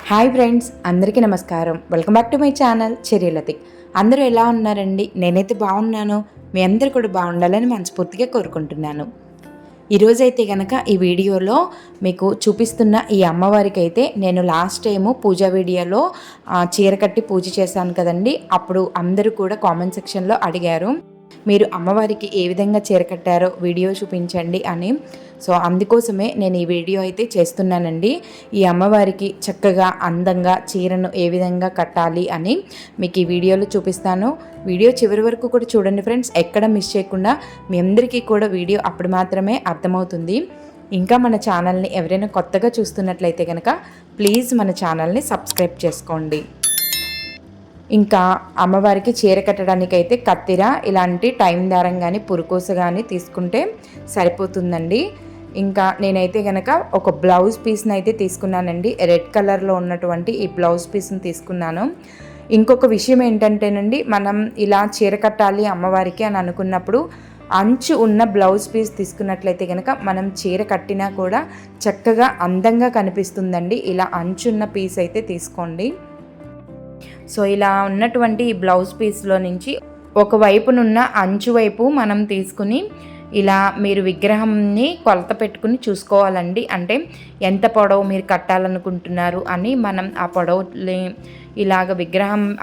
Hi friends, అందరికీ నమస్కారం. Welcome back to my channel Lathik. అందరూ ఎలా ఉన్నారండి? నేనైతే బాగున్నాను. మీ అందరూ కూడా బాగుండాలని మనస్ఫూర్తిగా కోరుకుంటున్నాను. ఈరోజైతే కనుక ఈ వీడియోలో మీకు చూపిస్తున్న ఈ అమ్మవారికి అయితే నేను లాస్ట్ టైము పూజ వీడియోలో చీర కట్టి పూజ చేశాను కదండి. అప్పుడు అందరూ కూడా కామెంట్ సెక్షన్లో అడిగారు, మీరు అమ్మవారికి ఏ విధంగా చీర కట్టారో వీడియో చూపించండి అని. సో అందుకోసమే నేను ఈ వీడియో అయితే చేస్తున్నానండి. ఈ అమ్మవారికి చక్కగా అందంగా చీరను ఏ విధంగా కట్టాలి అని మీకు ఈ వీడియోలో చూపిస్తాను. వీడియో చివరి వరకు కూడా చూడండి ఫ్రెండ్స్, ఎక్కడ మిస్ చేయకుండా. మీ అందరికీ కూడా వీడియో అప్పుడు మాత్రమే అర్థమవుతుంది. ఇంకా మన ఛానల్ని ఎవరైనా కొత్తగా చూస్తున్నట్లయితే కనుక ప్లీజ్ మన ఛానల్ని సబ్స్క్రైబ్ చేసుకోండి. ఇంకా అమ్మవారికి చీర కట్టడానికైతే కత్తిర ఇలాంటి టైం దారం కానీ పురుకోస కానీ తీసుకుంటే సరిపోతుందండి. ఇంకా నేనైతే కనుక ఒక బ్లౌజ్ పీస్ని అయితే తీసుకున్నానండి. రెడ్ కలర్లో ఉన్నటువంటి ఈ బ్లౌజ్ పీస్ని తీసుకున్నాను. ఇంకొక విషయం ఏంటంటేనండి, మనం ఇలా చీర కట్టాలి అమ్మవారికి అని అనుకున్నప్పుడు అంచు ఉన్న బ్లౌజ్ పీస్ తీసుకున్నట్లయితే కనుక మనం చీర కట్టినా కూడా చక్కగా అందంగా కనిపిస్తుందండి. ఇలా అంచున్న పీస్ అయితే తీసుకోండి. సో ఇలా ఉన్నటువంటి ఈ బ్లౌజ్ పీస్లో నుంచి ఒకవైపునున్న అంచు వైపు మనం తీసుకుని ఇలా మీరు విగ్రహంని కొలత పెట్టుకుని చూసుకోవాలండి. అంటే ఎంత పొడవు మీరు కట్టాలనుకుంటున్నారు అని మనం ఆ పొడవుని ఇలాగ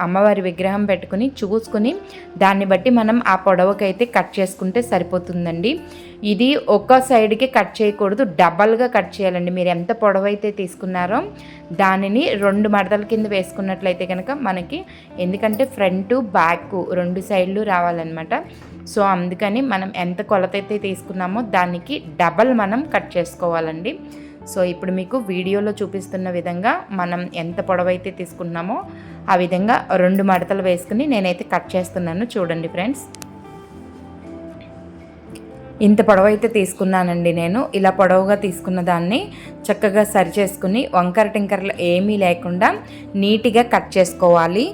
అమ్మవారి విగ్రహం పెట్టుకుని చూసుకుని దాన్ని బట్టి మనం ఆ పొడవుకైతే కట్ చేసుకుంటే సరిపోతుందండి. ఇది ఒక సైడ్కి కట్ చేయకూడదు, డబల్గా కట్ చేయాలండి. మీరు ఎంత పొడవు అయితే తీసుకున్నారో దానిని 2 మడతల కింద వేసుకున్నట్లయితే కనుక మనకి, ఎందుకంటే ఫ్రంట్ బ్యాక్ 2 సైడ్లు రావాలన్నమాట. సో అందుకని మనం ఎంత కొలత అయితే తీసుకున్నామో దానికి డబల్ మనం కట్ చేసుకోవాలండి. సో ఇప్పుడు మీకు వీడియోలో చూపిస్తున్న విధంగా మనం ఎంత పొడవైతే తీసుకున్నామో ఆ విధంగా 2 మడతలు వేసుకుని నేనైతే కట్ చేస్తున్నాను. చూడండి ఫ్రెండ్స్, ఇంత పొడవైతే తీసుకున్నానండి నేను. ఇలా పొడవుగా తీసుకున్న దాన్ని చక్కగా సరి చేసుకుని వంకర టింకరలు ఏమీ లేకుండా నీట్గా కట్ చేసుకోవాలి.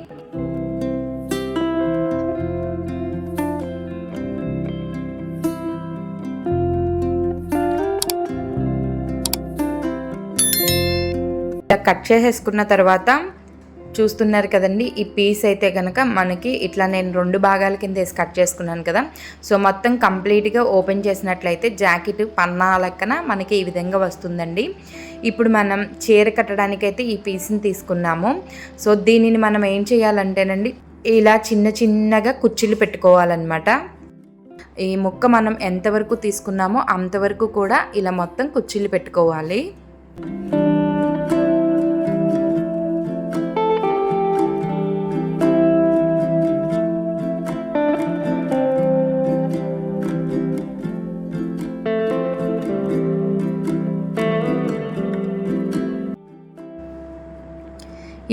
ఇలా కట్ చేసేసుకున్న తర్వాత చూస్తున్నారు కదండి, ఈ పీస్ అయితే కనుక మనకి ఇట్లా నేను 2 భాగాల కింద వేసి కట్ చేసుకున్నాను కదా. సో మొత్తం కంప్లీట్గా ఓపెన్ చేసినట్లయితే జాకెట్ పన్నా లెక్కన మనకి ఈ విధంగా వస్తుందండి. ఇప్పుడు మనం చీర కట్టడానికైతే ఈ పీస్ని తీసుకున్నాము. సో దీనిని మనం ఏం చేయాలంటేనండి, ఇలా చిన్నగా కుర్చీలు పెట్టుకోవాలన్నమాట. ఈ ముక్క మనం ఎంతవరకు తీసుకున్నామో అంతవరకు కూడా ఇలా మొత్తం కుర్చీలు పెట్టుకోవాలి.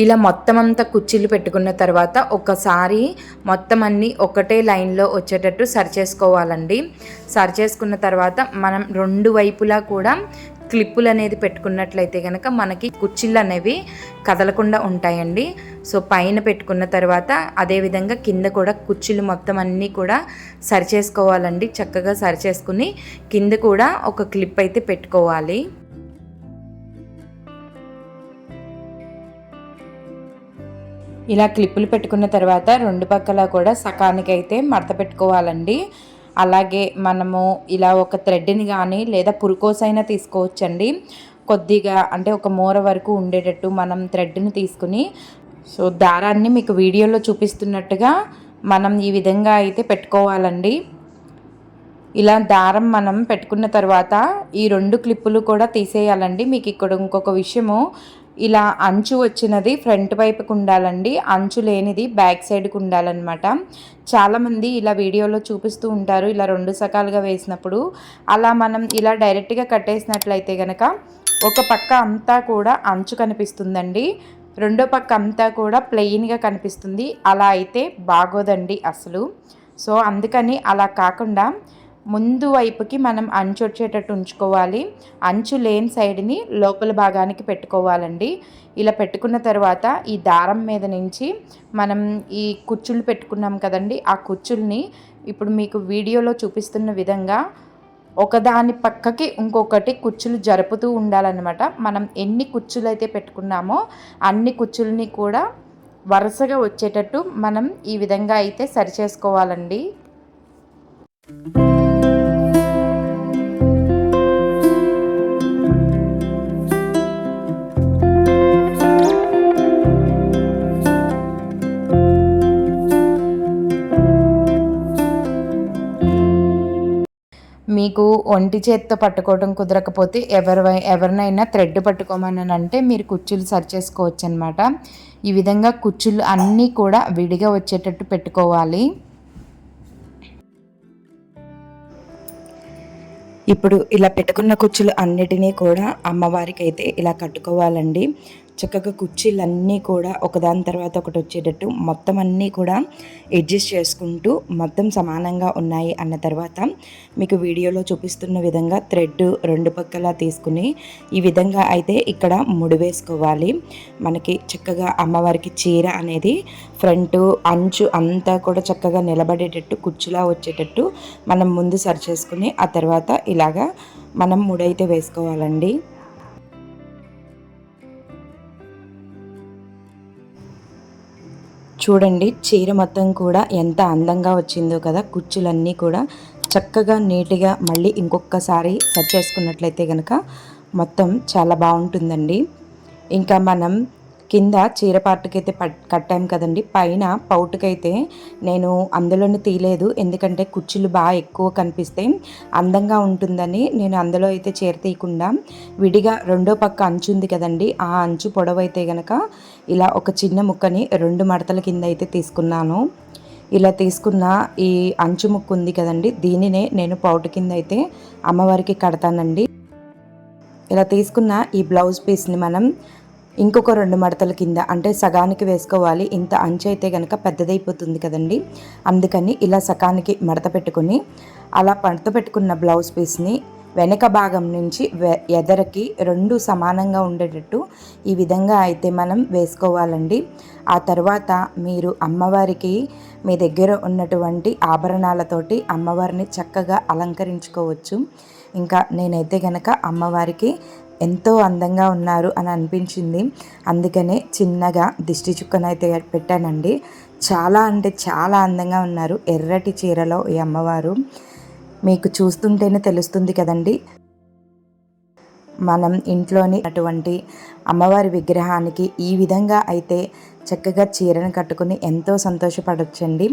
ఇలా మొత్తం అంతా కుర్చీలు పెట్టుకున్న తర్వాత ఒకసారి మొత్తం అన్నీ ఒకటే లైన్లో వచ్చేటట్టు సరి చేసుకోవాలండి. సరి చేసుకున్న తర్వాత మనం 2 వైపులా కూడా క్లిప్పులు అనేది పెట్టుకున్నట్లయితే కనుక మనకి కుర్చీలు అనేవి కదలకుండా ఉంటాయండి. సో పైన పెట్టుకున్న తర్వాత అదేవిధంగా కింద కూడా కుర్చీలు మొత్తం అన్నీ కూడా సరి చేసుకోవాలండి. చక్కగా సరి చేసుకుని కింద కూడా ఒక క్లిప్ అయితే పెట్టుకోవాలి. ఇలా క్లిప్పులు పెట్టుకున్న తర్వాత 2 పక్కల కూడా సకానికైతే మడత పెట్టుకోవాలండి. అలాగే మనము ఇలా ఒక థ్రెడ్ని కానీ లేదా పురుకోసైనా తీసుకోవచ్చండి. కొద్దిగా అంటే ఒక మూర వరకు ఉండేటట్టు మనం థ్రెడ్ని తీసుకుని, సో దారాన్ని మీకు వీడియోలో చూపిస్తున్నట్టుగా మనం ఈ విధంగా అయితే పెట్టుకోవాలండి. ఇలా దారం మనం పెట్టుకున్న తర్వాత ఈ 2 క్లిప్పులు కూడా తీసేయాలండి. మీకు ఇక్కడ ఇంకొక విషయము, ఇలా అంచు వచ్చినది ఫ్రంట్ వైపుకు ఉండాలండి, అంచు లేనిది బ్యాక్ సైడ్కి ఉండాలన్నమాట. చాలామంది ఇలా వీడియోలో చూపిస్తూ ఉంటారు ఇలా 2 సకాలుగా వేసినప్పుడు. అలా మనం ఇలా డైరెక్ట్గా కట్టేసినట్లయితే కనుక ఒక పక్క అంతా కూడా అంచు కనిపిస్తుందండి, రెండో పక్క అంతా కూడా ప్లెయిన్గా కనిపిస్తుంది. అలా అయితే బాగోదండి అసలు. సో అందుకని అలా కాకుండా ముందు వైపుకి మనం అంచు వచ్చేటట్టు ఉంచుకోవాలి. అంచు లేని సైడ్ని లోపల భాగానికి పెట్టుకోవాలండి. ఇలా పెట్టుకున్న తర్వాత ఈ దారం మీద నుంచి మనం ఈ కుచ్చులు పెట్టుకున్నాం కదండి, ఆ కుచ్చుల్ని ఇప్పుడు మీకు వీడియోలో చూపిస్తున్న విధంగా ఒకదాని పక్కకి ఇంకొకటి కుచ్చులు జరుపుతూ ఉండాలన్నమాట. మనం ఎన్ని కుచ్చులు అయితే పెట్టుకున్నామో అన్ని కుచ్చుల్ని కూడా వరుసగా వచ్చేటట్టు మనం ఈ విధంగా అయితే సరి చేసుకోవాలండి. మీకు ఒంటి చేత్తో పట్టుకోవడం కుదరకపోతే ఎవరినైనా థ్రెడ్ పట్టుకోమని అంటే మీరు కుచ్చులు సరి చేసుకోవచ్చు అనమాట. ఈ విధంగా కుచ్చులు అన్నీ కూడా విడిగా వచ్చేటట్టు పెట్టుకోవాలి. ఇప్పుడు ఇలా పెట్టుకున్న కుచ్చులు అన్నిటినీ కూడా అమ్మవారికి అయితే ఇలా కట్టుకోవాలండి. చక్కగా కుర్చీలన్నీ కూడా ఒకదాని తర్వాత ఒకటి వచ్చేటట్టు మొత్తం అన్నీ కూడా అడ్జస్ట్ చేసుకుంటూ మొత్తం సమానంగా ఉన్నాయి అన్న తర్వాత మీకు వీడియోలో చూపిస్తున్న విధంగా థ్రెడ్ రెండు పక్కలా తీసుకుని ఈ విధంగా అయితే ఇక్కడ ముడి వేసుకోవాలి. మనకి చక్కగా అమ్మవారికి చీర అనేది ఫ్రంట్ అంచు అంతా కూడా చక్కగా నిలబడేటట్టు కుర్చీలా వచ్చేటట్టు మనం ముందు సరి చేసుకుని ఆ తర్వాత ఇలాగా మనం ముడైతే వేసుకోవాలండి. చూడండి చీర మొత్తం కూడా ఎంత అందంగా వచ్చిందో కదా. కుచ్చులన్నీ కూడా చక్కగా నీట్గా మళ్ళీ ఇంకొకసారి సెట్ చేసుకున్నట్లయితే కనుక మొత్తం చాలా బాగుంటుందండి. ఇంకా మనం కింద చీర పార్ట్కైతే కట్టాం కదండి, పైన పౌటుకైతే నేను అందులోనే తీయలేదు, ఎందుకంటే కుచ్చులు బాగా ఎక్కువ కనిపిస్తే అందంగా ఉంటుందని నేను అందులో అయితే చీర తీయకుండా విడిగా రెండో పక్క అంచు ఉంది కదండి, ఆ అంచు పొడవైతే గనక ఇలా ఒక చిన్న ముక్కని 2 మడతల కింద అయితే తీసుకున్నాను. ఇలా తీసుకున్న ఈ అంచు ముక్కు ఉంది కదండి, దీనినే నేను పౌటు కింద అయితే అమ్మవారికి కడతానండి. ఇలా తీసుకున్న ఈ బ్లౌజ్ పీస్ని మనం ఇంకొక 2 మడతల కింద అంటే సగానికి వేసుకోవాలి. ఇంత అంచు అయితే కనుక పెద్దదైపోతుంది కదండి, అందుకని ఇలా సగానికి మడత పెట్టుకొని అలా మడత పెట్టుకున్న బ్లౌజ్ పీస్ని వెనక భాగం నుంచి ఎదరకి 2 సమానంగా ఉండేటట్టు ఈ విధంగా అయితే మనం వేసుకోవాలండి. ఆ తర్వాత మీరు అమ్మవారికి మీ దగ్గర ఉన్నటువంటి ఆభరణాలతోటి అమ్మవారిని చక్కగా అలంకరించుకోవచ్చు. ఇంకా నేనైతే కనుక అమ్మవారికి ఎంతో అందంగా ఉన్నారు అని అనిపించింది, అందుకనే చిన్నగా దిష్టి చుక్కనైతే పెట్టానండి. చాలా అంటే చాలా అందంగా ఉన్నారు ఎర్రటి చీరలో ఈ అమ్మవారు. మీకు చూస్తుంటేనే తెలుస్తుంది కదండి. మనం ఇంట్లోని అటువంటి అమ్మవారి విగ్రహానికి ఈ విధంగా అయితే చక్కగా చీరను కట్టుకుని ఎంతో సంతోషపడొచ్చండి.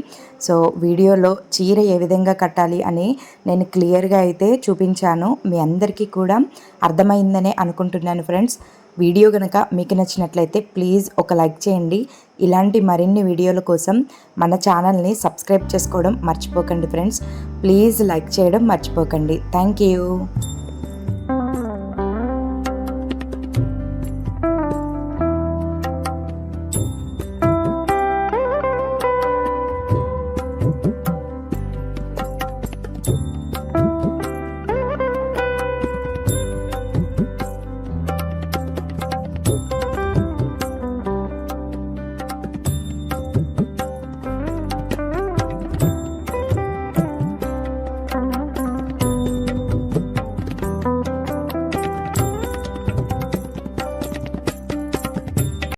సో వీడియోలో చీర ఏ విధంగా కట్టాలి అని నేను క్లియర్గా అయితే చూపించాను. మీ అందరికీ కూడా అర్థమైందనే అనుకుంటున్నాను ఫ్రెండ్స్. వీడియో కనుక మీకు నచ్చినట్లయితే ప్లీజ్ ఒక లైక్ చేయండి. ఇలాంటి మరిన్ని వీడియోల కోసం మన ఛానల్ని సబ్స్క్రైబ్ చేసుకోవడం మర్చిపోకండి ఫ్రెండ్స్. ప్లీజ్ లైక్ చేయడం మర్చిపోకండి. Thank you.